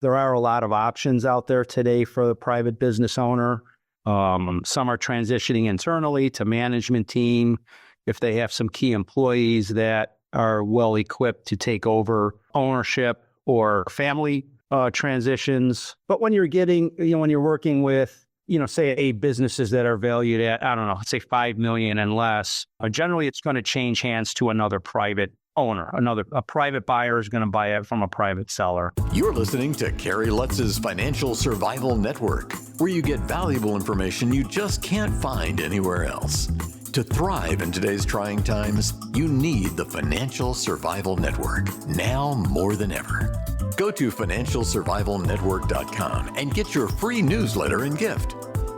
there are a lot of options out there today for the private business owner. Some are transitioning internally to management team if they have some key employees that are well equipped to take over ownership or family transitions. But when you're when you're working with, say businesses that are valued at, I don't know, let's say 5 million and less, generally it's going to change hands to another private owner. A private buyer is going to buy it from a private seller. You're listening to Kerry Lutz's Financial Survival Network, where you get valuable information you just can't find anywhere else. To thrive in today's trying times, you need the Financial Survival Network, now more than ever. Go to financialsurvivalnetwork.com and get your free newsletter and gift.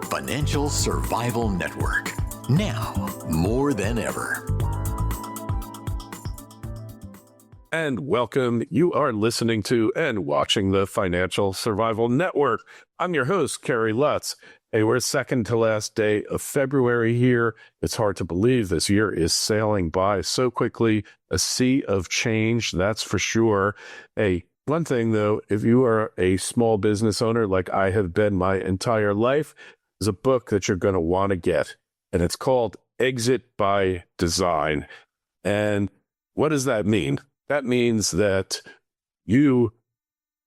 Financial Survival Network, now more than ever. And welcome. You are listening to and watching the Financial Survival Network. I'm your host, Kerry Lutz. Hey, we're second to last day of February here. It's hard to believe this year is sailing by so quickly. A sea of change, that's for sure. Hey, one thing though, if you are a small business owner like I have been my entire life, there's a book that you're going to want to get, and it's called Exit by Design. And what does that mean? That means that you,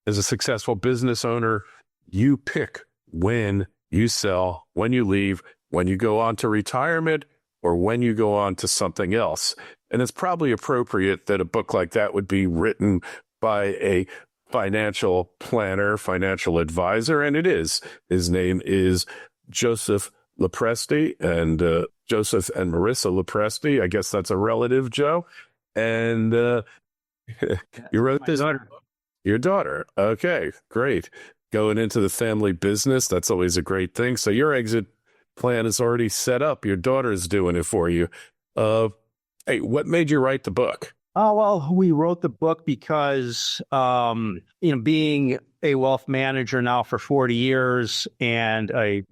as a successful business owner, you pick when you sell, when you leave, when you go on to retirement, or when you go on to something else. And it's probably appropriate that a book like that would be written by a financial planner, financial advisor, and it is. His name is Joseph LoPresti, and Joseph and Marissa LoPresti. I guess that's a relative, Joe. And you wrote this? Your daughter. Okay, great. Going into the family business, that's always a great thing. So your exit plan is already set up. Your daughter's doing it for you. Hey, what made you write the book? Oh, well, we wrote the book because, being a wealth manager now for 40 years and a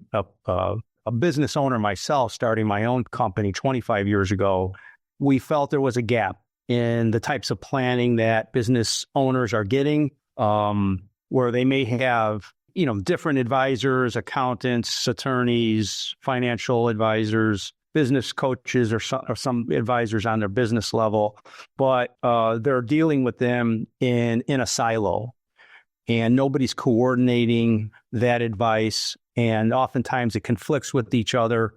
business owner myself, starting my own company 25 years ago, we felt there was a gap in the types of planning that business owners are getting, where they may have, different advisors, accountants, attorneys, financial advisors, business coaches, or some advisors on their business level, but they're dealing with them in a silo, and nobody's coordinating that advice, and oftentimes it conflicts with each other.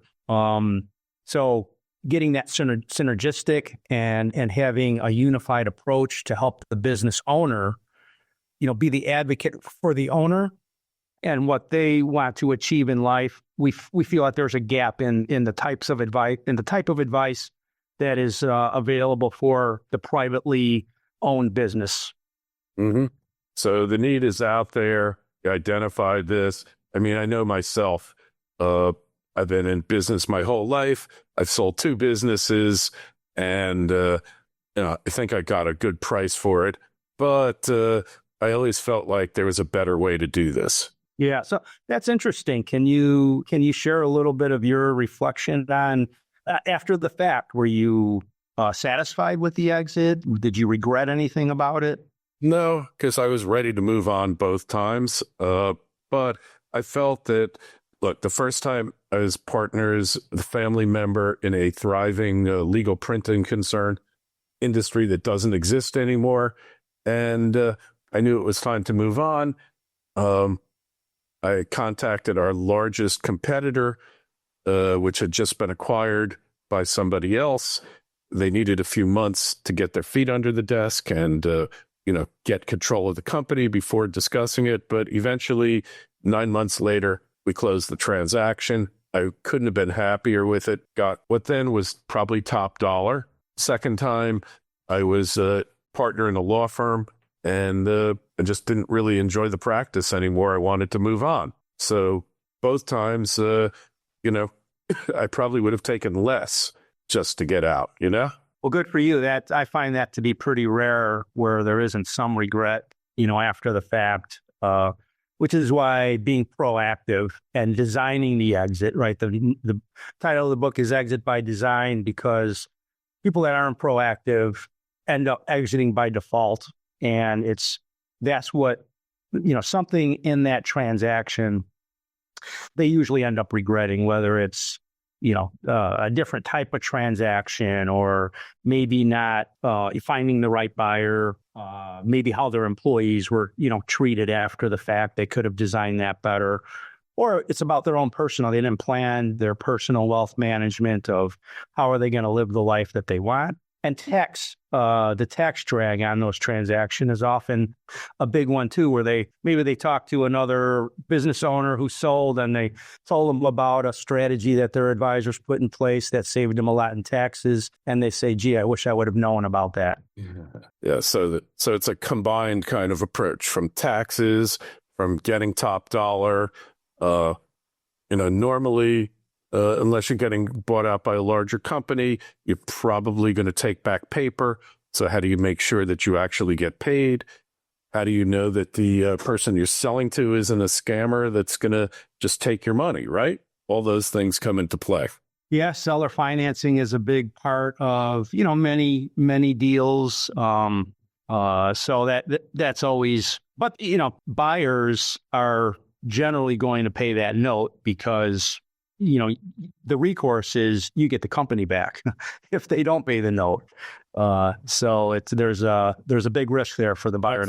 So getting that synergistic and having a unified approach to help the business owner, be the advocate for the owner and what they want to achieve in life. We feel that there's a gap in the types of advice, in the type of advice that is available for the privately owned business. Mm-hmm. So the need is out there. You identified this. I mean, I know myself. I've been in business my whole life. I've sold 2 businesses, and I think I got a good price for it. But I always felt like there was a better way to do this. Yeah, so that's interesting. Can you share a little bit of your reflection on after the fact? Were you satisfied with the exit? Did you regret anything about it? No, because I was ready to move on both times. But I felt that, look, the first time I was partners, the family member in a thriving legal printing concern industry that doesn't exist anymore. And I knew it was time to move on. I contacted our largest competitor, which had just been acquired by somebody else. They needed a few months to get their feet under the desk and, get control of the company before discussing it. But eventually, 9 months later, we closed the transaction. I couldn't have been happier with it. Got what then was probably top dollar. Second time, I was a partner in a law firm, and I just didn't really enjoy the practice anymore. I wanted to move on. So both times, I probably would have taken less just to get out, Well, good for you. That I find that to be pretty rare, where there isn't some regret, after the fact, which is why being proactive and designing the exit, right? The title of the book is Exit by Design, because people that aren't proactive end up exiting by default. And that's what something in that transaction they usually end up regretting, whether it's a different type of transaction, or maybe not finding the right buyer, maybe how their employees were, treated after the fact. They could have designed that better. Or it's about their own personal, they didn't plan their personal wealth management of how are they going to live the life that they want. And the tax drag on those transactions is often a big one too, where maybe they talk to another business owner who sold, and they told them about a strategy that their advisors put in place that saved them a lot in taxes. And they say, gee, I wish I would have known about that. Yeah. So it's a combined kind of approach from taxes, from getting top dollar. Normally, unless you're getting bought out by a larger company, you're probably going to take back paper. So how do you make sure that you actually get paid? How do you know that the person you're selling to isn't a scammer that's going to just take your money, right? All those things come into play. Yeah, seller financing is a big part of, many, many deals. So that's always, but, buyers are generally going to pay that note because the recourse is you get the company back if they don't pay the note. So there's a big risk there for the buyer.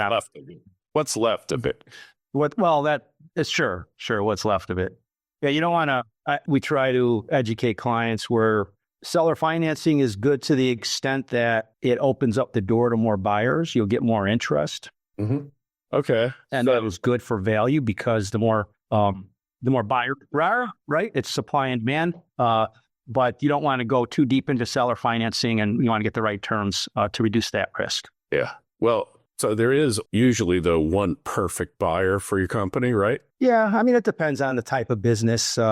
What's left of it? That is sure. What's left of it. Yeah. You don't want to, we try to educate clients where seller financing is good to the extent that it opens up the door to more buyers. You'll get more interest. Mm-hmm. Okay. And that is good for value because the more buyer, right? It's supply and demand. But you don't want to go too deep into seller financing, and you want to get the right terms to reduce that risk. Yeah. Well, so there is usually the one perfect buyer for your company, right? Yeah. I mean, it depends on the type of business. In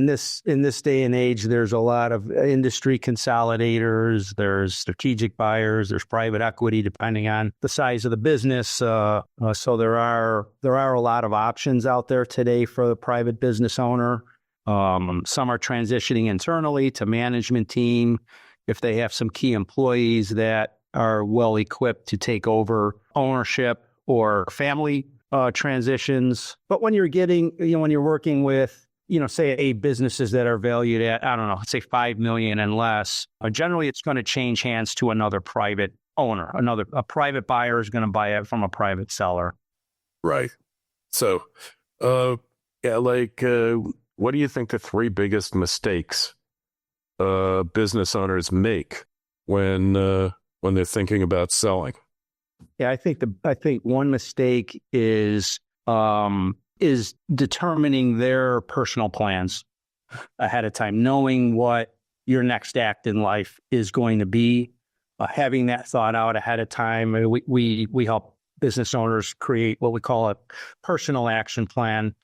this day and age, there's a lot of industry consolidators. There's strategic buyers. There's private equity, depending on the size of the business. So there are a lot of options out there today for the private business owner. Some are transitioning internally to management team if they have some key employees that are well equipped to take over ownership, or family transitions. But when you're when you're working with, say businesses that are valued at, I don't know, let's say 5 million and less, generally it's going to change hands to another private owner. A private buyer is going to buy it from a private seller. Right. So, what do you think the 3 biggest mistakes business owners make when they're thinking about selling? Yeah, I think one mistake is determining their personal plans ahead of time, knowing what your next act in life is going to be, having that thought out ahead of time. We help business owners create what we call a personal action plan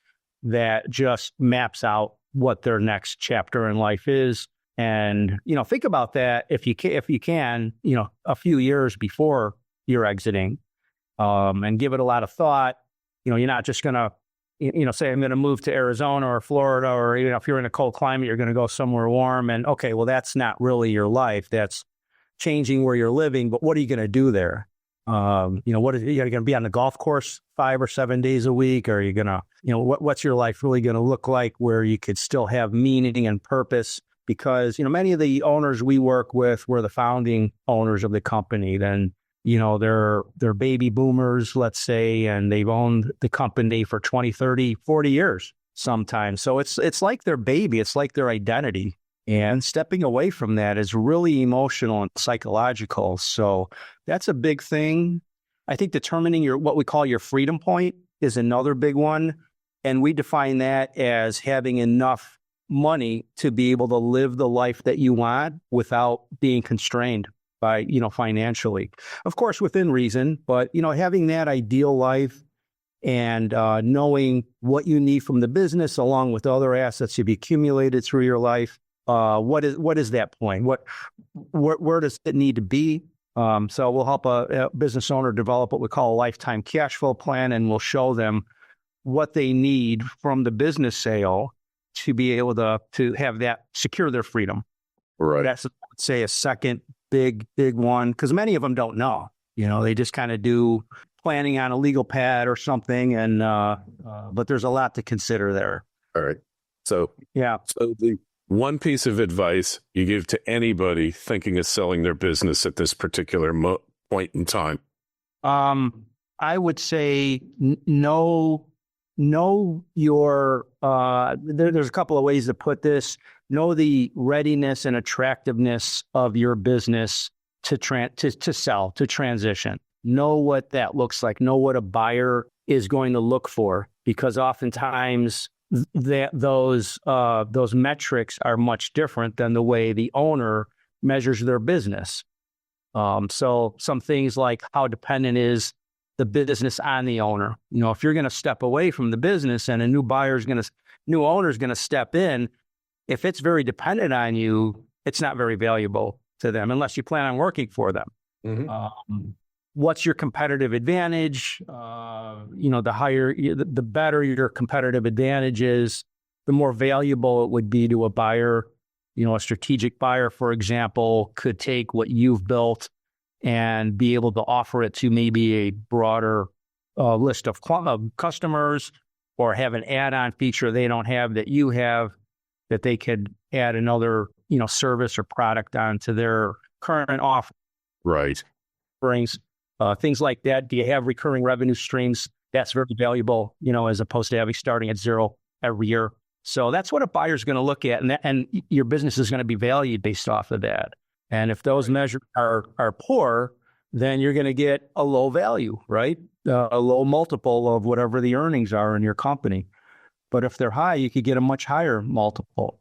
that just maps out what their next chapter in life is. And, think about that if you can, a few years before you're exiting, and give it a lot of thought. You're not just going to, say I'm going to move to Arizona or Florida, or, if you're in a cold climate, you're going to go somewhere warm. And okay, well, that's not really your life. That's changing where you're living. But what are you going to do there? What are you going to be on the golf course 5 or 7 days a week? Or are you going to, what's your life really going to look like where you could still have meaning and purpose? Because, many of the owners we work with were the founding owners of the company. Then, they're baby boomers, let's say, and they've owned the company for 20, 30, 40 years sometimes. So it's like their baby. It's like their identity. And stepping away from that is really emotional and psychological. So that's a big thing. I think determining what we call your freedom point is another big one. And we define that as having enough money to be able to live the life that you want without being constrained by, financially. Of course, within reason, but, having that ideal life and knowing what you need from the business along with other assets you've accumulated through your life. What is that point? Where does it need to be? So we'll help a business owner develop what we call a lifetime cash flow plan, and we'll show them what they need from the business sale to be able to have that secure their freedom. Right. That's, I would say, a second big one, because many of them don't know. They just kind of do planning on a legal pad or something. And but there's a lot to consider there. All right. So the one piece of advice you give to anybody thinking of selling their business at this particular point in time? I would say know your, there's a couple of ways to put this. Know the readiness and attractiveness of your business to sell, to transition. Know what that looks like. Know what a buyer is going to look for, because oftentimes those metrics are much different than the way the owner measures their business. So some things like how dependent is the business on the owner. If you're going to step away from the business and a new owner is going to step in, if it's very dependent on you, it's not very valuable to them unless you plan on working for them. Mm-hmm. What's your competitive advantage? The better your competitive advantage is, the more valuable it would be to a buyer. A strategic buyer, for example, could take what you've built and be able to offer it to maybe a broader list of customers, or have an add-on feature they don't have that you have, that they could add another, service or product onto their current offer. Right. Things like that. Do you have recurring revenue streams? That's very valuable, as opposed to starting at zero every year. So that's what a buyer's going to look at, and your business is going to be valued based off of that. And if those measures are poor, then you're going to get a low value, right? A low multiple of whatever the earnings are in your company. But if they're high, you could get a much higher multiple.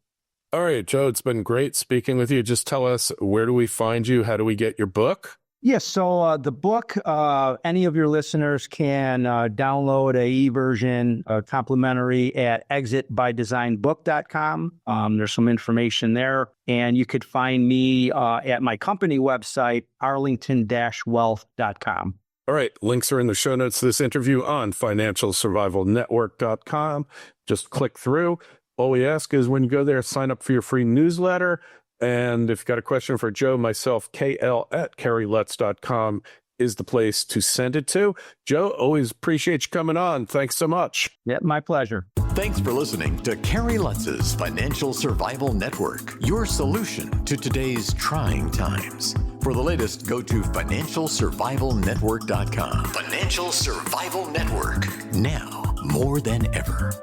All right, Joe, it's been great speaking with you. Just tell us, where do we find you? How do we get your book? Yes, so the book, any of your listeners can download a e-version complimentary at exitbydesignbook.com. There's some information there. And you could find me at my company website, arlington-wealth.com. All right, links are in the show notes to this interview on financialsurvivalnetwork.com. Just click through. All we ask is when you go there, sign up for your free newsletter. And if you've got a question for Joe, myself, KL@kerrylutz.com is the place to send it to. Joe, always appreciate you coming on. Thanks so much. Yeah, my pleasure. Thanks for listening to Kerry Lutz's Financial Survival Network, your solution to today's trying times. For the latest, go to financialsurvivalnetwork.com. Financial Survival Network, now more than ever.